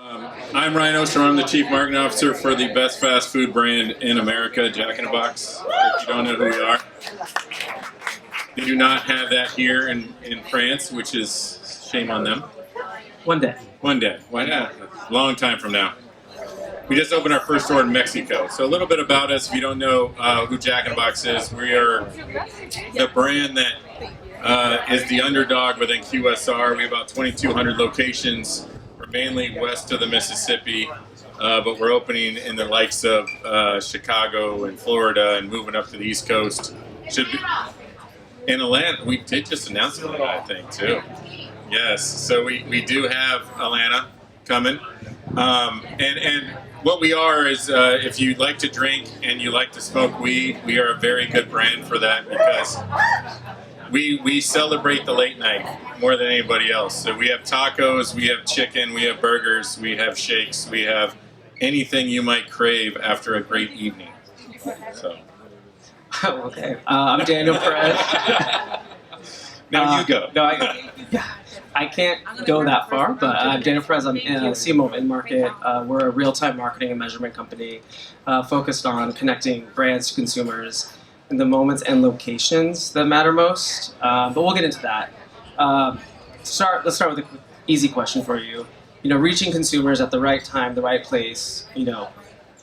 I'm Ryan Ostrom. I'm the Chief Marketing Officer for the best fast food brand in America, Jack in the Box. If you don't know who we are, they do not have that here in France, which is shame on them. One day. One day. Why not? A long time from now. We just opened our first store in Mexico. So a little bit about us, if you don't know who Jack in the Box is, we are the brand that is the underdog within QSR. We have about 2,200 locations. We're mainly west of the Mississippi, but we're opening in the likes of Chicago and Florida and moving up to the East Coast. Should be in Atlanta. We did just announce Atlanta, I think, too. Yes, so we do have Atlanta coming. And what we are is, if you like to drink and you like to smoke weed, we are a very good brand for that because we celebrate the late night more than anybody else. So we have tacos, we have chicken, we have burgers, we have shakes, we have anything you might crave after a great evening. So. Okay, I'm Daniel Perez. Now you go. No, I can't go that far, but I'm Daniel Perez. I'm CMO of InMarket. We're a real-time marketing and measurement company focused on connecting brands to consumers in the moments and locations that matter most. But we'll get into that. Let's start with a quick, easy question for you. Reaching consumers at the right time, the right place,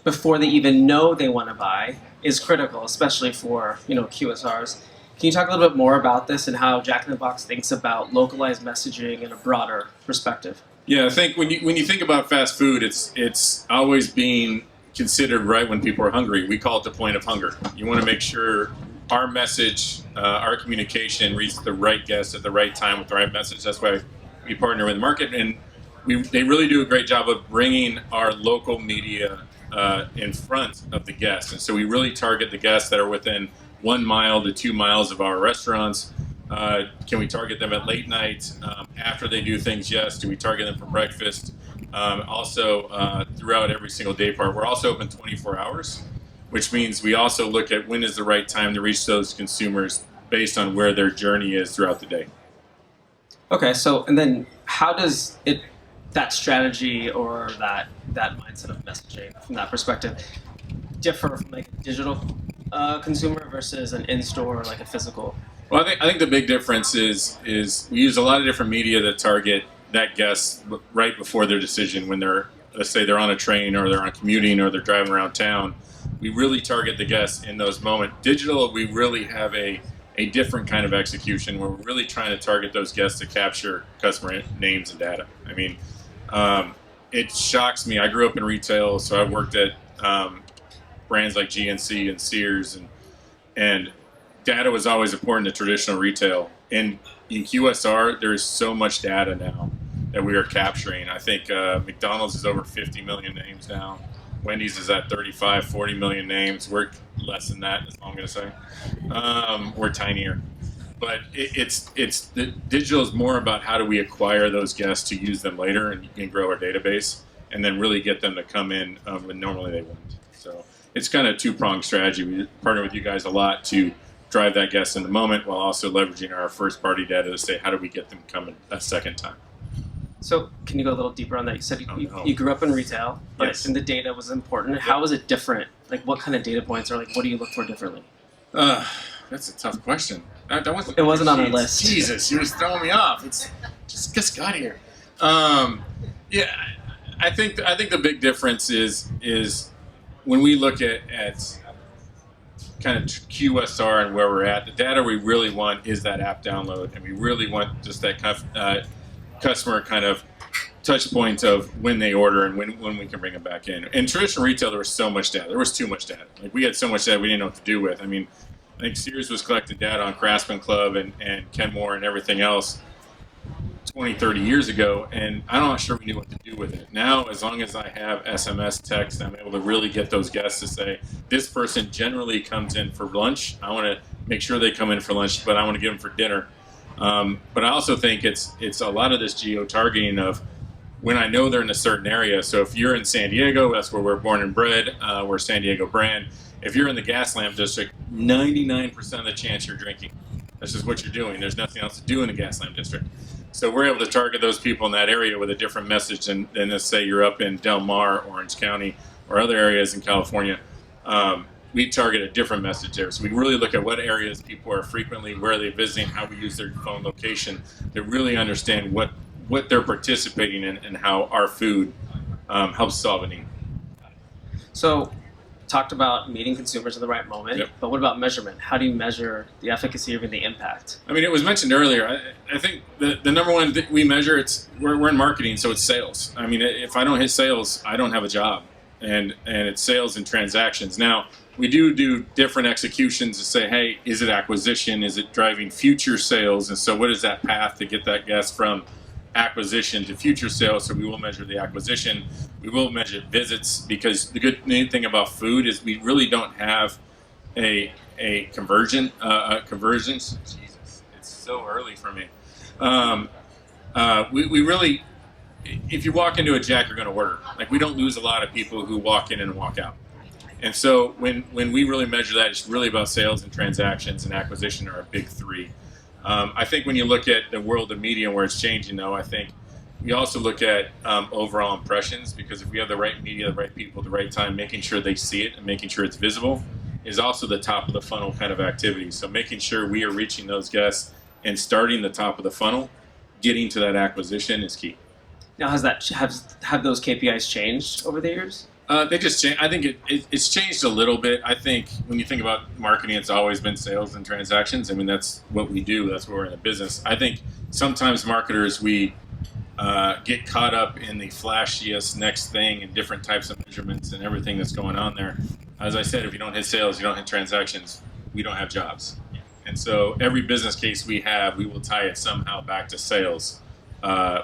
before they even know they want to buy is critical, especially for, QSRs. Can you talk a little bit more about this and how Jack in the Box thinks about localized messaging in a broader perspective? Yeah, I think when you think about fast food, it's always being considered right when people are hungry. We call it the point of hunger. You want to make sure our message, our communication reaches the right guest at the right time with the right message. That's why we partner with InMarket, and they really do a great job of bringing our local media in front of the guests. And so we really target the guests that are within 1 mile to 2 miles of our restaurants. Can we target them at late night? After they do things, yes. Do we target them for breakfast? Also, throughout every single day part. We're also open 24 hours, which means we also look at when is the right time to reach those consumers based on where their journey is throughout the day. Okay, so and then how does that strategy or that mindset of messaging from that perspective differ from like a digital consumer versus an in-store, like a physical? Well, I think the big difference is we use a lot of different media that target that guest right before their decision when let's say they're on a train or they're on commuting or they're driving around town. We really target the guests in those moments. Digital, we really have a different kind of execution where we're really trying to target those guests to capture customer names and data. I mean, it shocks me. I grew up in retail, so I worked at brands like GNC and Sears, and data was always important to traditional retail. In QSR, there is so much data now that we are capturing. I think McDonald's is over 50 million names now. Wendy's is at 35, 40 million names. We're less than that, is all I'm going to say. We're tinier. But the digital is more about how do we acquire those guests to use them later and grow our database, and then really get them to come in when normally they wouldn't. So it's kind of a two-pronged strategy. We partner with you guys a lot to drive that guest in the moment while also leveraging our first-party data to say how do we get them coming a second time. So can you go a little deeper on that? You said you grew up in retail, but Yes. and the data was important. How was it different? Like what kind of data points or like what do you look for differently? That's a tough question. That wasn't. It wasn't on our list. Jesus, you was throwing me off. It's just got here. Yeah, I think the big difference is when we look at kind of QSR and where we're at. The data we really want is that app download, and we really want just that customer kind of touch point of when they order and when we can bring them back in. In traditional retail, there was so much data. There was too much data. Like we had so much data we didn't know what to do with. I mean, I think Sears was collecting data on Craftsman Club and Kenmore and everything else 20, 30 years ago, and I'm not sure we knew what to do with it. Now, as long as I have SMS text, I'm able to really get those guests to say, this person generally comes in for lunch. I want to make sure they come in for lunch, but I want to get them for dinner. But I also think it's a lot of this geo-targeting of when I know they're in a certain area. So if you're in San Diego, that's where we're born and bred, we're a San Diego brand. If you're in the gas lamp district, 99% of the chance you're drinking. That's just what you're doing. There's nothing else to do in the gas lamp district. So we're able to target those people in that area with a different message than let's say you're up in Del Mar, Orange County, or other areas in California. We target a different message there. So we really look at what areas people are frequently, where are they visiting, how we use their phone location to really understand what they're participating in and how our food helps solve a need. So, talked about meeting consumers at the right moment, Yep. but what about measurement? How do you measure the efficacy or even the impact? I mean, it was mentioned earlier. I think the number one that we measure, we're in marketing, so it's sales. I mean, if I don't hit sales, I don't have a job, and it's sales and transactions. Now, we do different executions to say, hey, is it acquisition? Is it driving future sales? And so what is that path to get that guest from acquisition to future sales? So we will measure the acquisition. We will measure visits, because the good thing about food is we really don't have a conversions. Jesus, it's so early for me. We really, if you walk into a Jack, you're going to order. Like, we don't lose a lot of people who walk in and walk out. And so when we really measure that, it's really about sales and transactions, and acquisition are our big three. I think when you look at the world of media and where it's changing, though, I think we also look at overall impressions, because if we have the right media, the right people at the right time, making sure they see it and making sure it's visible is also the top of the funnel kind of activity. So making sure we are reaching those guests and starting the top of the funnel, getting to that acquisition is key. Now, have those KPIs changed over the years? They just change. I think it's changed a little bit. I think when you think about marketing, it's always been sales and transactions. I mean, that's what we do. That's what we're in the business. I think sometimes marketers, we get caught up in the flashiest next thing and different types of measurements and everything that's going on there. As I said, if you don't hit sales, you don't hit transactions, we don't have jobs. And so every business case we have, we will tie it somehow back to sales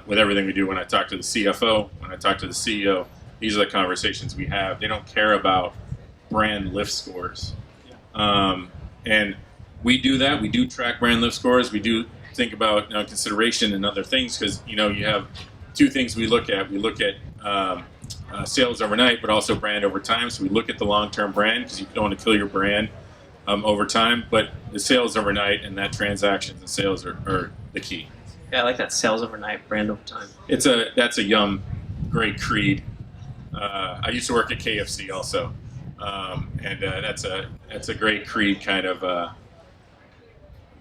with everything we do. When I talk to the CFO, when I talk to the CEO, these are the conversations we have. They don't care about brand lift scores. And we do that. We do track brand lift scores. We do think about consideration and other things, because you have two things we look at. We look at sales overnight, but also brand over time. So we look at the long-term brand, because you don't want to kill your brand over time. But the sales overnight and that transactions and sales are the key. Yeah, I like that, sales overnight, brand over time. That's a Yum great creed. I used to work at KFC also, and that's a great creed kind of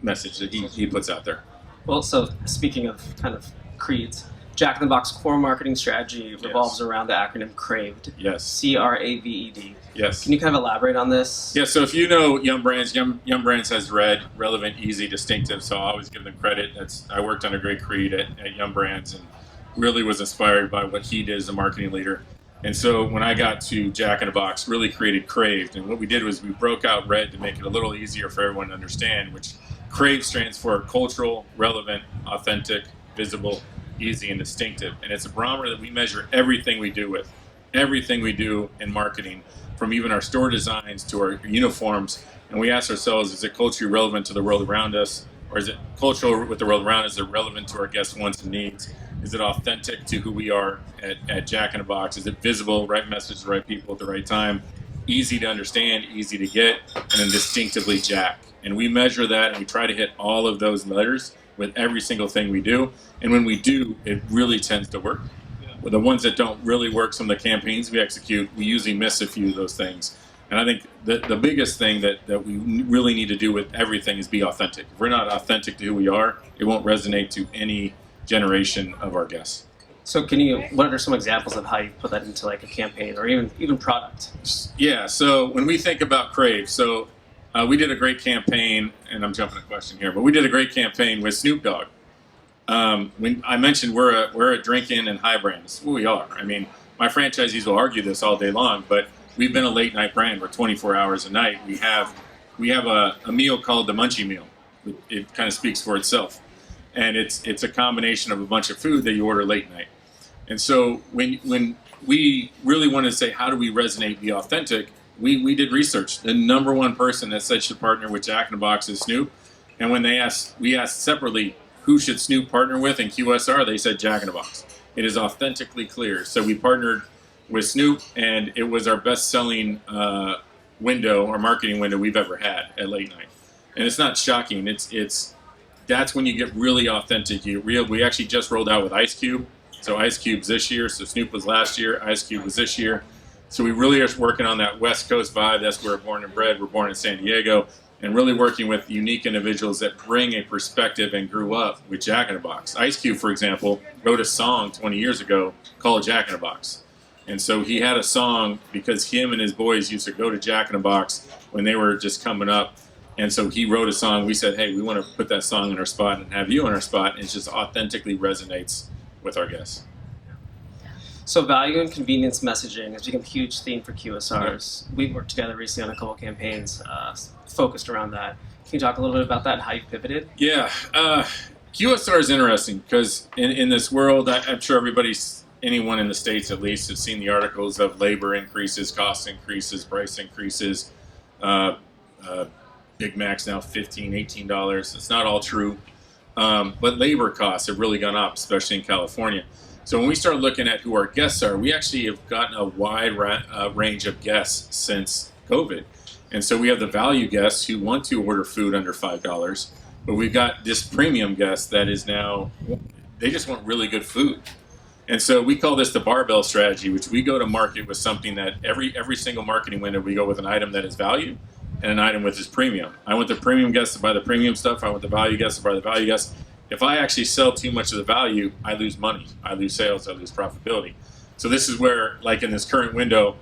message that he puts out there. Well, so speaking of kind of creeds, Jack in the Box core marketing strategy revolves around the acronym CRAVED. Yes. CRAVED. Yes. Can you kind of elaborate on this? Yeah. So if you know Yum Brands, Yum Brands has red, relevant, easy, distinctive. So I always give them credit. I worked on a great creed at Yum Brands and really was inspired by what he did as a marketing leader. And so when I got to Jack in the Box, really created CRAVED. And what we did was we broke out red to make it a little easier for everyone to understand, which CRAVED stands for cultural, relevant, authentic, visible, easy, and distinctive. And it's a barometer that we measure everything we do with. Everything we do in marketing, from even our store designs to our uniforms. And we ask ourselves, is it culturally relevant to the world around us? Or is it cultural with the world around us? Is it relevant to our guests' wants and needs? Is it authentic to who we are at Jack in the Box? Is it visible, right message, the right people at the right time? Easy to understand, easy to get, and then distinctively Jack. And we measure that, and we try to hit all of those letters with every single thing we do. And when we do, it really tends to work. With the ones that don't really work, some of the campaigns we execute, we usually miss a few of those things. And I think the biggest thing that we really need to do with everything is be authentic. If we're not authentic to who we are, it won't resonate to any generation of our guests. So what are some examples of how you put that into like a campaign or even product? Yeah, so when we think about Crave, we did a great campaign, and I'm jumping a question here, but we did a great campaign with Snoop Dogg. When I mentioned we're a drinking and high brand, that's who we are. I mean, my franchisees will argue this all day long, but we've been a late night brand. We're 24 hours a night. We have a meal called the Munchie Meal. It kind of speaks for itself. And it's a combination of a bunch of food that you order late night. And so when we really wanted to say, how do we resonate, be authentic, we did research. The number one person that said should partner with Jack in the Box is Snoop. And when we asked separately, who should Snoop partner with in QSR, they said Jack in the Box. It is authentically clear. So we partnered with Snoop, and it was our best-selling window or marketing window we've ever had at late night. And it's not shocking. It's that's when you get really authentic. We actually just rolled out with Ice Cube. So Ice Cube's this year. So Snoop was last year. Ice Cube was this year. So we really are working on that West Coast vibe. That's where we're born and bred. We're born in San Diego. And really working with unique individuals that bring a perspective and grew up with Jack in the Box. Ice Cube, for example, wrote a song 20 years ago called Jack in the Box. And so he had a song because him and his boys used to go to Jack in the Box when they were just coming up. And so he wrote a song. We said, hey, we want to put that song in our spot and have you in our spot. And it just authentically resonates with our guests. So value and convenience messaging has become a huge theme for QSRs. Yeah. We've worked together recently on a couple campaigns focused around that. Can you talk a little bit about that and how you pivoted? Yeah. QSR is interesting because in this world, I'm sure anyone in the States at least, has seen the articles of labor increases, cost increases, price increases. Big Mac's now $15, $18. It's not all true. But labor costs have really gone up, especially in California. So when we start looking at who our guests are, we actually have gotten a wide range of guests since COVID. And so we have the value guests who want to order food under $5, but we've got this premium guest that is now, they just want really good food. And so we call this the barbell strategy, which we go to market with something that every single marketing window, we go with an item that is value and an item with is premium. I want the premium guest to buy the premium stuff. I want the value guest to buy the value guest. If I actually sell too much of the value, I lose money, I lose sales, I lose profitability. So this is where, like in this current window,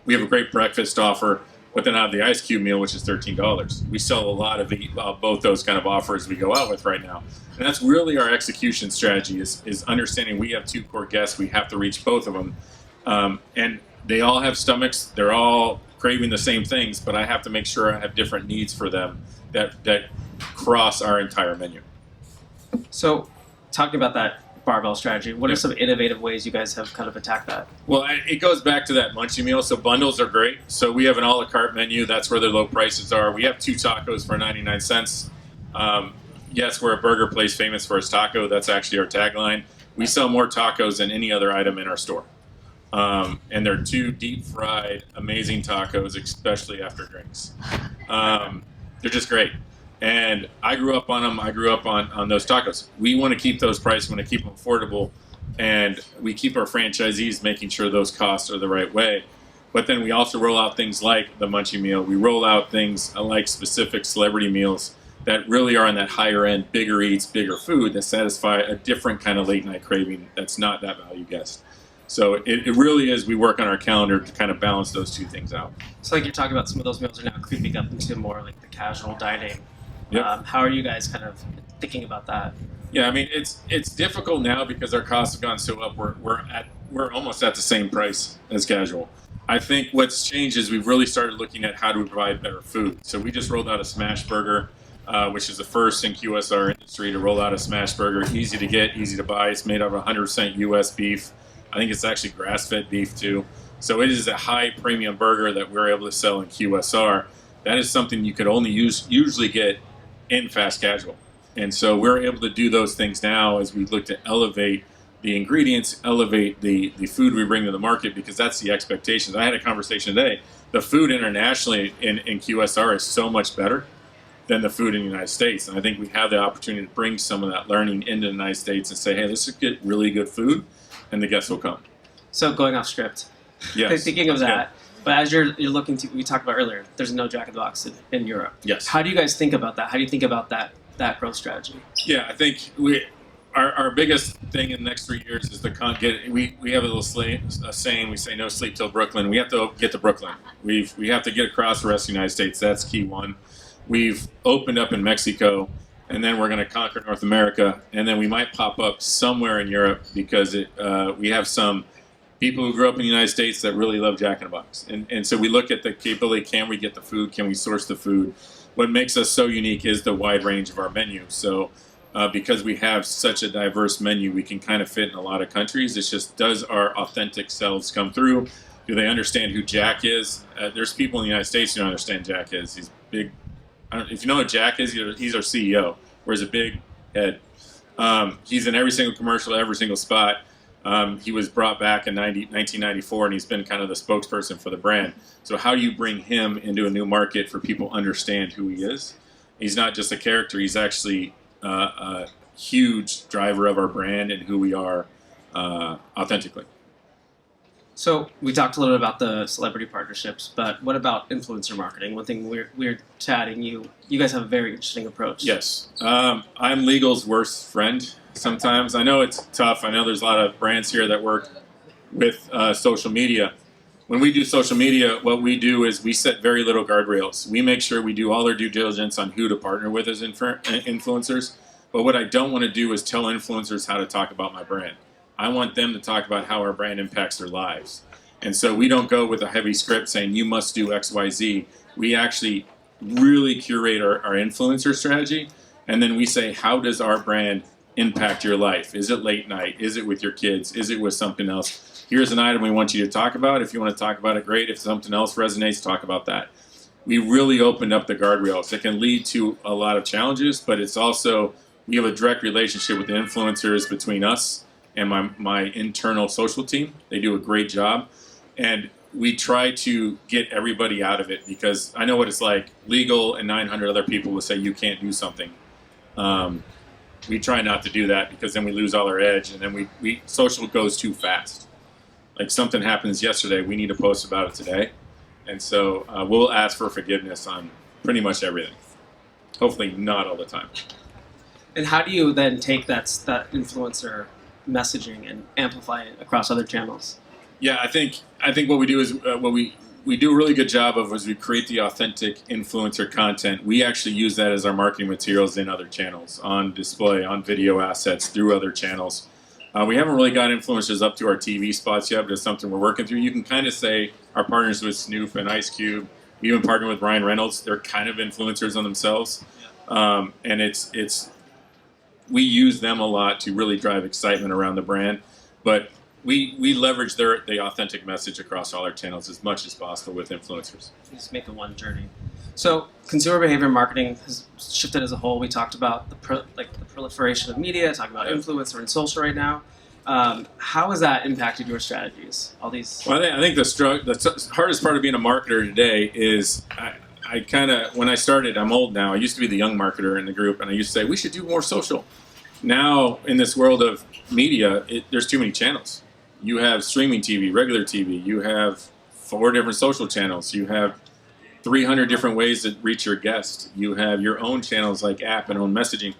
we have a great breakfast offer, but then I have the Ice Cube meal, which is $13. We sell a lot of both those kind of offers we go out with right now. And that's really our execution strategy is understanding we have two core guests, we have to reach both of them. And they all have stomachs, they're all craving the same things, but I have to make sure I have different needs for them that cross our entire menu. So, talking about that barbell strategy, what are some innovative ways you guys have kind of attacked that? Well, it goes back to that munchie meal. So bundles are great. So we have an a la carte menu. That's where the low prices are. We have 2 tacos for 99 cents. Yes, we're a burger place famous for its taco. That's actually our tagline. We sell more tacos than any other item in our store. And they're 2 deep fried, amazing tacos, especially after drinks. They're just great. And I grew up on them. I grew up on those tacos. We want to keep those prices. We want to keep them affordable. And we keep our franchisees making sure those costs are the right way. But then we also roll out things like the munchie meal. We roll out things like specific celebrity meals that really are on that higher end, bigger eats, bigger food that satisfy a different kind of late night craving that's not that value guest. So it really is, we work on our calendar to kind of balance those 2 things out. So like you're talking about, some of those meals are now creeping up into more like the casual dining. Yep. How are you guys kind of thinking about that? Yeah, I mean, it's difficult now because our costs have gone so up. We're almost at the same price as casual. I think what's changed is we've really started looking at how do we provide better food. So we just rolled out a smash burger, which is the first in QSR industry to roll out a smash burger. Easy to get, easy to buy. It's made out of 100% U.S. beef. I think it's actually grass-fed beef too. So it is a high premium burger that we're able to sell in QSR. That is something you could only usually get in fast casual. And so we're able to do those things now as we look to elevate the ingredients, elevate the food we bring to the market, because that's the expectations. I had a conversation today. The food internationally in QSR is so much better than the food in the United States. And I think we have the opportunity to bring some of that learning into the United States and say, hey, let's just get really good food and the guests will come. So going off script, yes. Thinking of that, but as you're looking to, we talked about earlier, there's no Jack in the Box in Europe. Yes. How do you guys think about that? How do you think about that growth strategy? Yeah, I think our biggest thing in the next 3 years is we have a little saying, we say no sleep till Brooklyn. We have to get to Brooklyn. We have to get across the rest of the United States. That's key one. We've opened up in Mexico, and then we're going to conquer North America, and then we might pop up somewhere in Europe because we have some people who grew up in the United States that really love Jack in the Box. And so we look at the capability, can we get the food, can we source the food? What makes us so unique is the wide range of our menu. So because we have such a diverse menu, we can kind of fit in a lot of countries. It's just, does our authentic selves come through? Do they understand who Jack is? There's people in the United States who don't understand Jack is. He's big. If you know what Jack is, he's our CEO, wears a big head. He's in every single commercial, every single spot. He was brought back in 1994, and he's been kind of the spokesperson for the brand. So how do you bring him into a new market for people to understand who he is? He's not just a character, he's actually a huge driver of our brand and who we are authentically. So we talked a little bit about the celebrity partnerships, but what about influencer marketing? One thing we're chatting, you guys have a very interesting approach. Yes. I'm legal's worst friend sometimes. I know it's tough. I know there's a lot of brands here that work with social media. When we do social media, what we do is we set very little guardrails. We make sure we do all our due diligence on who to partner with as influencers. But what I don't want to do is tell influencers how to talk about my brand. I want them to talk about how our brand impacts their lives. And so we don't go with a heavy script saying you must do X, Y, Z. We actually really curate our influencer strategy. And then we say, how does our brand impact your life? Is it late night? Is it with your kids? Is it with something else? Here's an item we want you to talk about. If you want to talk about it, great. If something else resonates, talk about that. We really opened up the guardrails. It can lead to a lot of challenges, but it's also, we have a direct relationship with the influencers between us and my internal social team. They do a great job. And we try to get everybody out of it because I know what it's like. Legal and 900 other people will say you can't do something. We try not to do that because then we lose all our edge, and then we social goes too fast. Like something happens yesterday, we need to post about it today. And so we'll ask for forgiveness on pretty much everything. Hopefully not all the time. And how do you then take that influencer messaging and amplify it across other channels? Yeah, I think what we do is what we do a really good job of is we create the authentic influencer content. We actually use that as our marketing materials in other channels, on display, on video assets, through other channels. We haven't really got influencers up to our TV spots yet, but it's something we're working through. You can kind of say our partners with Snoop and Ice Cube. We even partner with Ryan Reynolds. They're kind of influencers on themselves, and we use them a lot to really drive excitement around the brand. But we leverage the authentic message across all our channels as much as possible with influencers. Just make it one journey. So consumer behavior marketing has shifted as a whole. We talked about the proliferation of media, talking about influencer and social right now. How has that impacted your strategies? All these. Well, I think the hardest part of being a marketer today is I kind of, when I started, I'm old now. I used to be the young marketer in the group, and I used to say we should do more social. Now in this world of media, there's too many channels. You have streaming TV, regular TV. You have 4 different social channels. You have 300 different ways to reach your guest. You have your own channels like app and own messaging.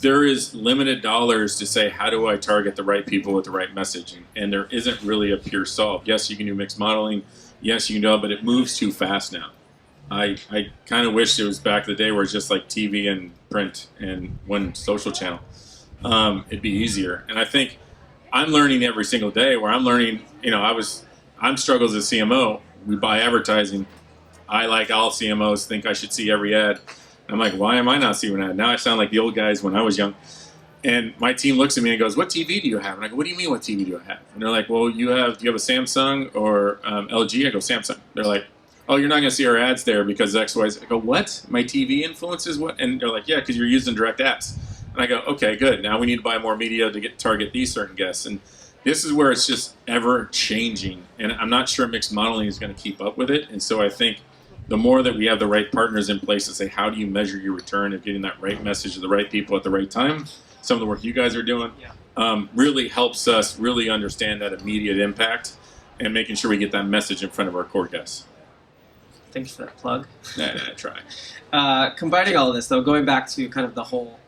There is limited dollars to say, how do I target the right people with the right messaging? And there isn't really a pure solve. Yes, you can do mixed modeling. Yes, you can do it, but it moves too fast now. I kind of wish it was back in the day where it's just like TV and print and one social channel. It'd be easier. And I think I'm learning every single day where I'm learning, I'm struggles as a CMO. We buy advertising. I, like all CMOs, think I should see every ad. I'm like, why am I not seeing an ad? Now I sound like the old guys when I was young. And my team looks at me and goes, what TV do you have? And I go, what do you mean, what TV do I have? And they're like, well, do you have a Samsung or LG? I go, Samsung. They're like, oh, you're not going to see our ads there because X, Y, Z. I go, what? My TV influences what? And they're like, yeah, because you're using direct ads. And I go, okay, good. Now we need to buy more media to target these certain guests. And this is where it's just ever changing. And I'm not sure mixed modeling is going to keep up with it. And so I think the more that we have the right partners in place to say, how do you measure your return of getting that right message to the right people at the right time? Some of the work you guys are doing really helps us really understand that immediate impact and making sure we get that message in front of our core guests. Thanks for that plug. Nah, try. Combining all of this, though, going back to kind of the whole,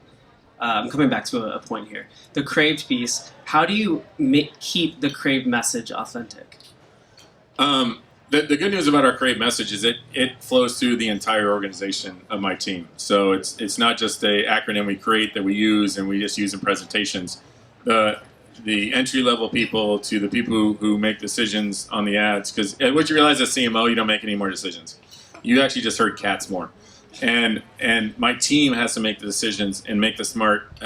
coming back to a point here, the craved piece, how do you keep the craved message authentic? The good news about our crave message is it flows through the entire organization of my team. So it's not just an acronym we create that we use and we just use in presentations. The entry-level people to the people who make decisions on the ads, because what you realize as CMO, you don't make any more decisions. You actually just herd cats more. And my team has to make the decisions and make the smart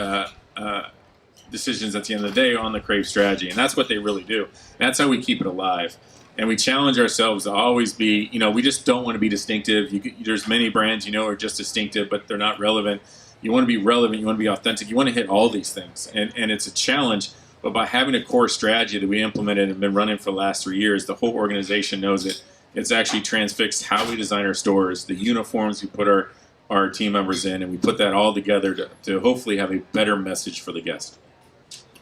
decisions at the end of the day on the crave strategy. And that's what they really do. And that's how we keep it alive. And we challenge ourselves to always be, we just don't want to be distinctive. There's many brands, are just distinctive, but they're not relevant. You want to be relevant. You want to be authentic. You want to hit all these things. And it's a challenge. But by having a core strategy that we implemented and been running for the last 3 years, the whole organization knows it. It's actually transfixed how we design our stores, the uniforms we put our our team members in, and we put that all together to hopefully have a better message for the guest.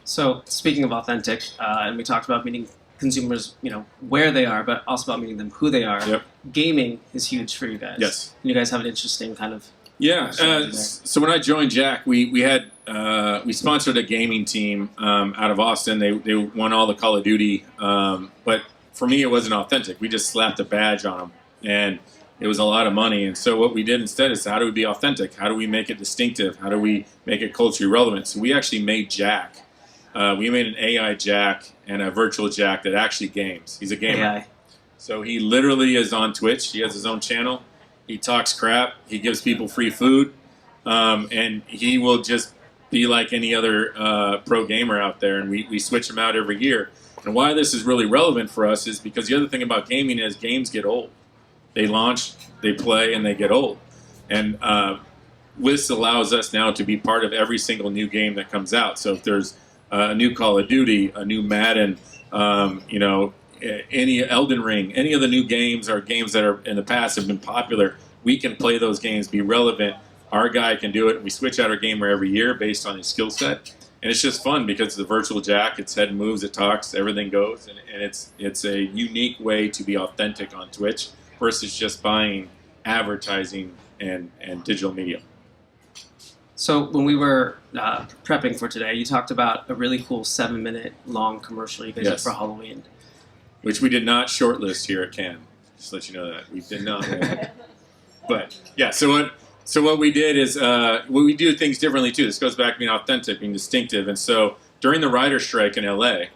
So speaking of authentic, and we talked about meeting consumers, where they are, but also about meeting them who they are. Yep. Gaming is huge for you guys. Yes. You guys have an interesting kind of. Yeah. So when I joined Jack, we sponsored a gaming team out of Austin. They won all the Call of Duty, but for me it wasn't authentic. We just slapped a badge on them, and it was a lot of money. And so what we did instead is, how do we be authentic? How do we make it distinctive? How do we make it culturally relevant? So we actually made Jack. We made an AI Jack and a virtual Jack that actually games. He's a gamer. AI. So he literally is on Twitch. He has his own channel. He talks crap. He gives people free food. And he will just be like any other pro gamer out there. And we switch him out every year. And why this is really relevant for us is because the other thing about gaming is games get old. They launch, they play, and they get old. And this allows us now to be part of every single new game that comes out. So if there's a new Call of Duty, a new Madden, any Elden Ring, any of the new games or games that are in the past have been popular, we can play those games, be relevant. Our guy can do it. We switch out our gamer every year based on his skill set. And it's just fun because it's a virtual Jack. Its head moves, it talks, everything goes. And it's a unique way to be authentic on Twitch versus just buying advertising and digital media. So when we were prepping for today, you talked about a really cool 7-minute long commercial you guys did for Halloween. Which we did not shortlist here at Cannes. Just to let you know that. We did not. But yeah, so what we did is we do things differently too. This goes back to being authentic, being distinctive. And so during the writer's strike in LA,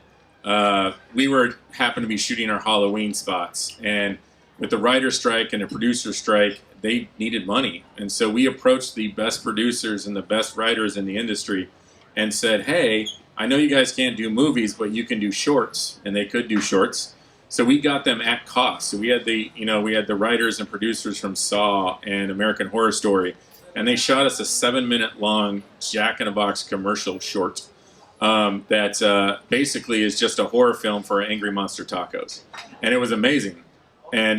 we happened to be shooting our Halloween spots. And with the writer's strike and the producer's strike, they needed money. And so we approached the best producers and the best writers in the industry and said, hey, I know you guys can't do movies, but you can do shorts. And they could do shorts. So we got them at cost. So we had the writers and producers from Saw and American Horror Story, and they shot us a 7-minute long Jack in a Box commercial short that basically is just a horror film for Angry Monster Tacos, and it was amazing. And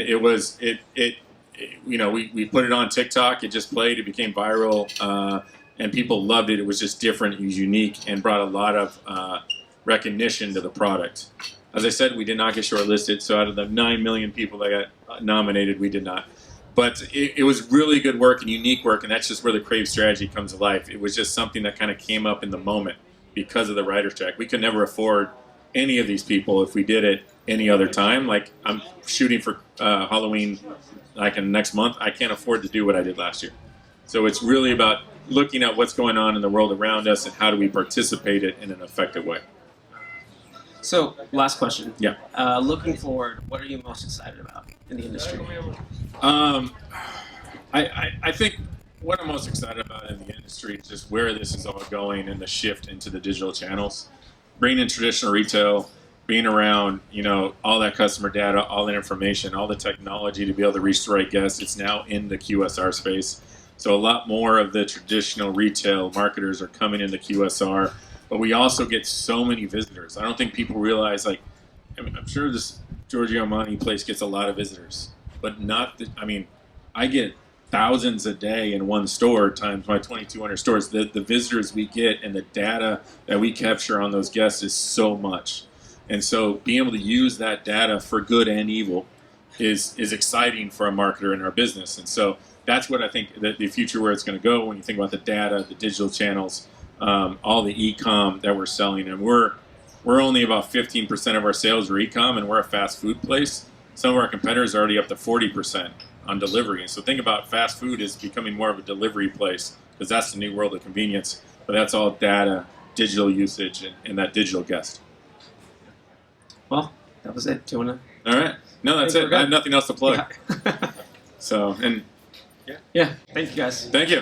we put it on TikTok. It just played. It became viral, and people loved it. It was just different. It was unique and brought a lot of recognition to the product. As I said, we did not get shortlisted, so out of the 9 million people that got nominated, we did not. But it was really good work and unique work, and that's just where the Crave strategy comes to life. It was just something that kind of came up in the moment because of the writer's strike. We could never afford any of these people if we did it any other time. Like, I'm shooting for Halloween like in the next month. I can't afford to do what I did last year. So it's really about looking at what's going on in the world around us and how do we participate it in an effective way. So, last question. Yeah. Looking forward, what are you most excited about in the industry? I think what I'm most excited about in the industry is just where this is all going and the shift into the digital channels. Bringing in traditional retail, being around, all that customer data, all that information, all the technology to be able to reach the right guests. It's now in the QSR space. So a lot more of the traditional retail marketers are coming into QSR. But we also get so many visitors. I don't think people realize, I'm sure this Giorgio Armani place gets a lot of visitors, but I get thousands a day in one store times my 2,200 stores. The visitors we get and the data that we capture on those guests is so much. And so being able to use that data for good and evil is exciting for a marketer in our business. And so that's what I think that the future where it's going to go when you think about the data, the digital channels, all the e-com that we're selling, and we're only about 15% of our sales are e-com, and we're a fast food place. Some of our competitors are already up to 40% on delivery. And so think about fast food is becoming more of a delivery place because that's the new world of convenience. But that's all data, digital usage, and that digital guest. Well, that was it. Do you want to? All right. No, that's it. I have nothing else to plug. Yeah. So, and yeah. Thank you, guys. Thank you.